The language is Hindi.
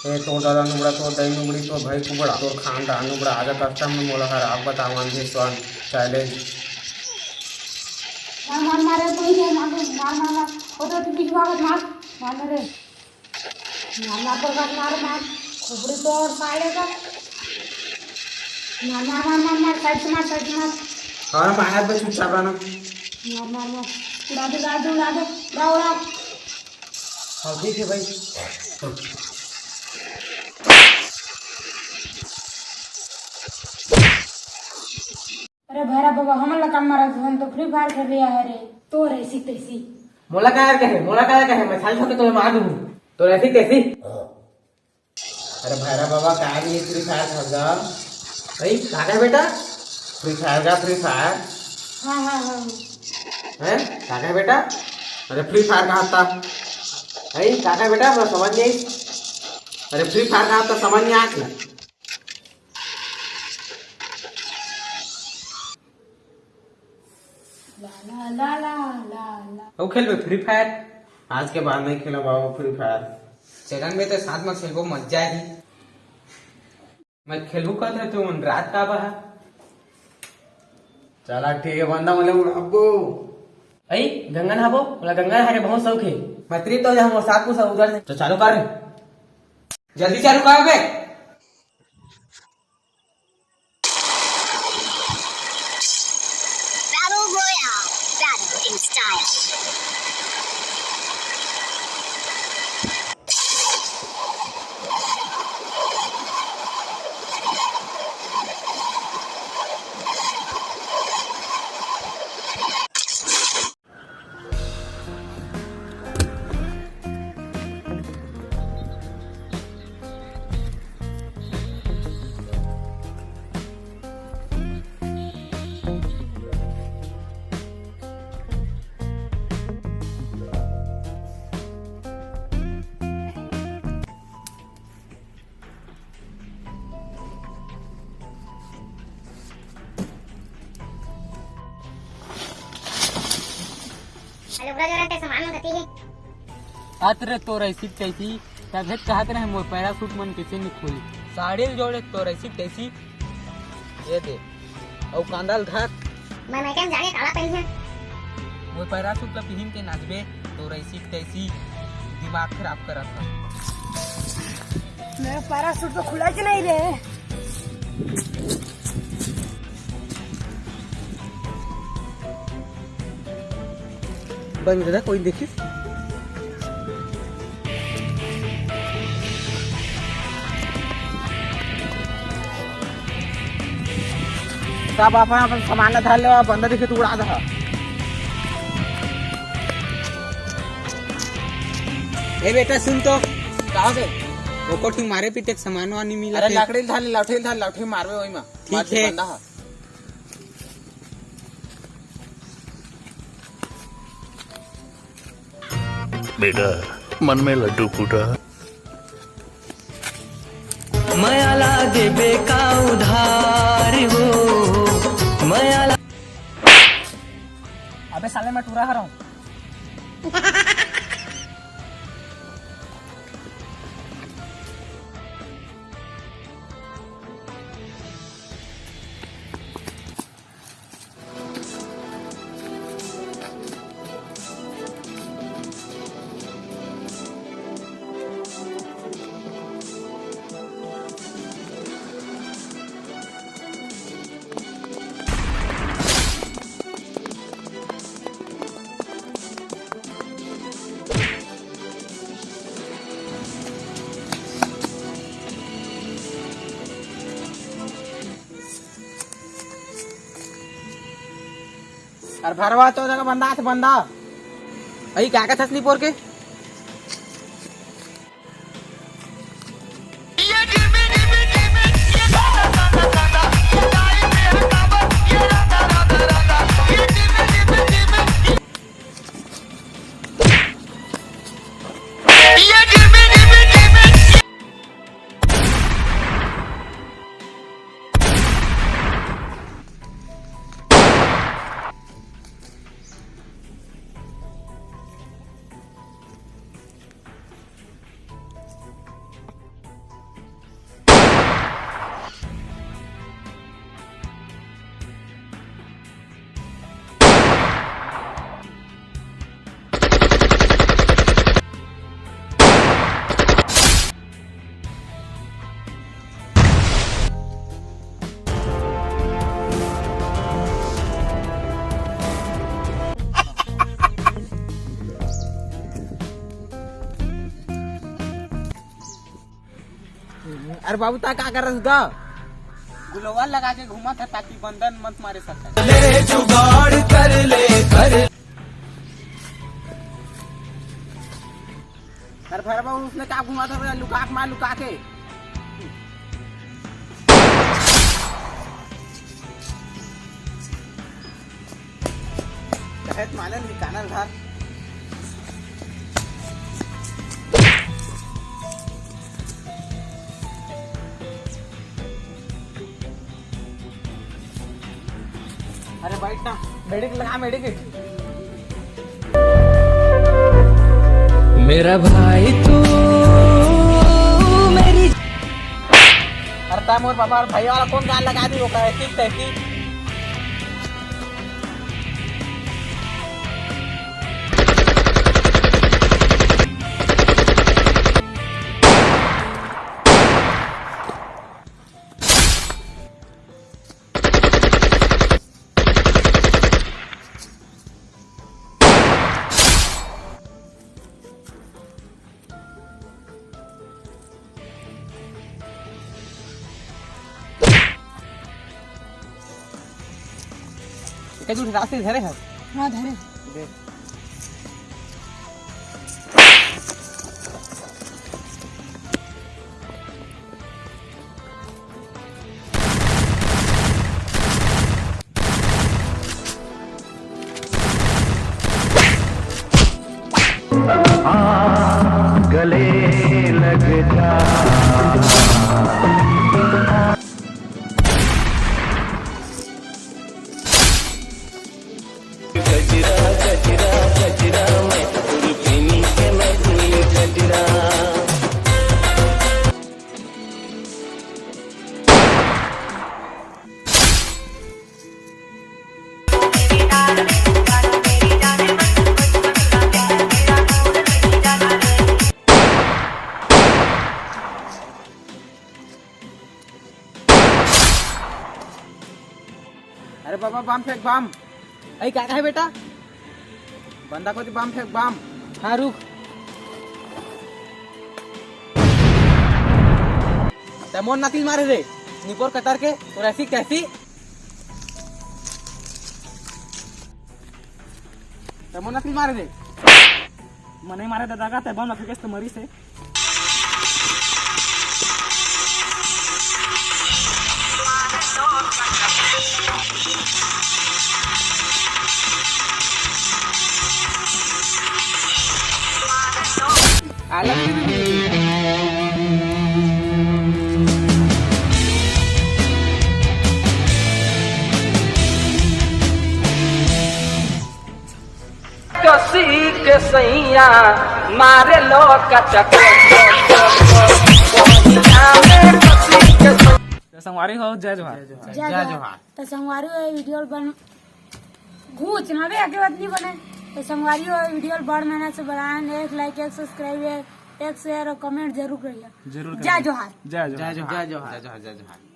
ए तो दादा नुबड़ा तो दही नुबड़ी तो भाई कुबड़ा तो खानदान नुबड़ा आजा कस्टम में मोला हर आप बतावन भी स्वान चैलेंज मार मार मारे कोई नहीं मार मार मार मार वो तो पिछवा मत मार मार रे मार मार पर मार मार खोपड़ी तो और साइड का मार मार मार मार मार साइड से मार हाँ माया पे चुपचाप रहना मार मार मार उड़ा दे उड़ा हाँ ठीक है भाई अरे भैरा बाबा हमन ला काम मारा हम तो फ्री फायर खेल लिया है रे तो ऐसी तैसी मोला क्या कहे मैं साल छोटे तो मार दूँ तो ऐसी कैसी। अरे भैरा बाबा क्या नहीं फ्री फायर खेल जा भाई कहाँ है बेटा फ्री फायर का फ्री फायर हाँ हाँ हाँ हैं कहाँ है बेटा। अरे फ्री फायर कहाँ था भाई कहाँ है बेटा मैं समझ नहीं। अरे फ्री फायर कहाँ था समझ नहीं आती ला ला ला ला ला ला वो खेल फ्री फायर आज के बाद नहीं खेला बाबू फ्री फायर सेकंड में तो साथ में खेलबो मजा ही मैं खेलू कहते तू रात का बहा चला ठीक है बंदा बोले अब्बू भाई गंगा नहाबो बोला गंगा नहाने बहुत शौक है मैं त्री तो हम साथ को सब उधर से तो चालू कर जल्दी चालू कर बे। Battle Royale. Battle in style. Hello brother ते सामान मंगती है आतरे तो रैसी कैसी तब कहते रहे मोर पैरासूट मन कैसे नहीं खोली साड़ी जोड़े तो रैसी कैसी ये दे और कांदाल धर मैं मैडम जाने काला पहन है मोर पैरासूट ला पहन के नाचबे तो रैसी कैसी दिमाग खराब करा था। मेरा पैरासूट तो खुला के नहीं रे बन गया कोई देखी सब अपन सामान धर ले बंदा देखे तो उड़ा दहा। ए बेटा सुन तो कहा गए वो कोठी मारे पीटे सामान नहीं मिला। अरे लाकड़ी धर लाठी मारवे वही में ठीक है बंदा हा। बेटा मन में लड्डू फूटा मयाला देबे का उधार हो मयाला। अबे साले मैं टूरा रहा हूँ। अरे भरवा तो जगह बंदा है बंदा अई क्या का थसनी पोर के अरे बाबू ता का कर रहा गुलवा लगा के घुमा था ताकि बंधन मत मारे सकता। ले जुगाड़ कर ले कर। अरे भैया बाबू उसने क्या घुमा था लुका के मार लुका के। मालन निकानल घर अरे बैठ ना मेडिक लगा मेडिकेट। मेरा भाई तू मेरी। अरे ता मोर बाबा भाई वाला कौन गान लगा दी वो कैसी तैसी। कैसे रास्ते धरे है। हाँ धरे गले लग जा गजरा गजरा गजरा मैं कुर्बानी के मैं गजरा। अरे बाबा बम फेंक बम। अरे क्या है बेटा बंदा को बम फेंक बम। हाँ रुक तेमोन नती मारे रे निपोर कतर के और ऐसी कैसी तेमोन नती मारे रे मने मारे दादा का तेमोन नती के मरी से। कसी के सैया मारे लो कचक संगवारी हो जय जोहार। जय जोहार। तो संगवारी हो वीडियो बन घूच ना बे आगे बात नहीं बने। तो संगवारी हो वीडियो बड़ मेहनत से बनाए। एक लाइक एक सब्सक्राइब एक शेयर और कमेंट जरूर करिए। जय जोहार। जय जोहार। जय जोहार। जय जोहार। जय जोहार।